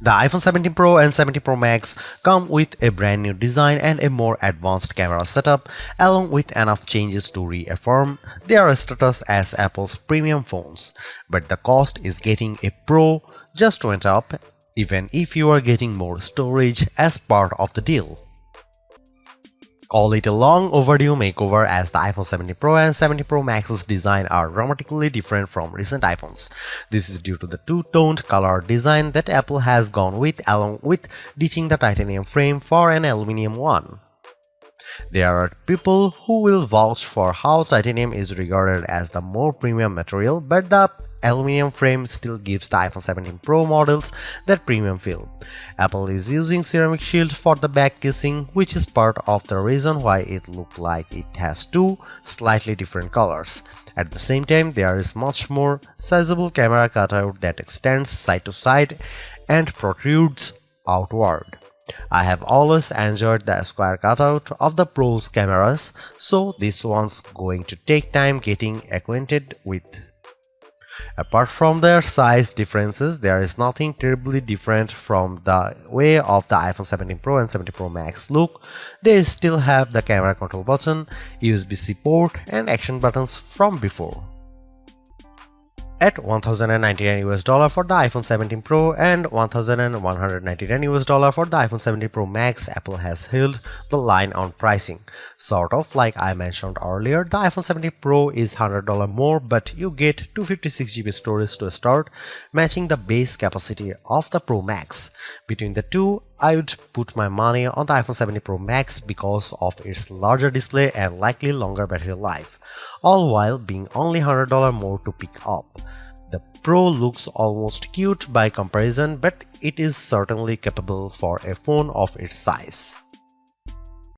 The iPhone 17 Pro and 17 Pro Max come with a brand new design and a more advanced camera setup, along with enough changes to reaffirm their status as Apple's premium phones. But the cost is getting a Pro just went up, even if you are getting more storage as part of the deal. Call it a long overdue makeover, as the iPhone 17 Pro and 17 Pro Max's design are dramatically different from recent iPhones. This is due to the two-toned color design that Apple has gone with, along with ditching the titanium frame for an aluminum one. There are people who will vouch for how titanium is regarded as the more premium material, but the aluminum frame still gives the iPhone 17 Pro models that premium feel. Apple is using ceramic shield for the back casing, which is part of the reason why it looks like it has two slightly different colors. At the same time, there is much more sizable camera cutout that extends side to side and protrudes outward. I have always enjoyed the square cutout of the Pro's cameras, so this one's going to take time getting acquainted with. Apart from their size differences, there is nothing terribly different from the way of the iPhone 17 Pro and 17 Pro Max look. They still have the camera control button, USB-C port, and action buttons from before. At $1,099 for the iPhone 17 Pro and $1,199 for the iPhone 17 Pro Max, Apple has held the line on pricing. Sort of like I mentioned earlier, the iPhone 17 Pro is $100 more, but you get 256GB storage to start, matching the base capacity of the Pro Max. Between the two, I would put my money on the iPhone 17 Pro Max because of its larger display and likely longer battery life, all while being only $100 more to pick up. The Pro looks almost cute by comparison, but it is certainly capable for a phone of its size.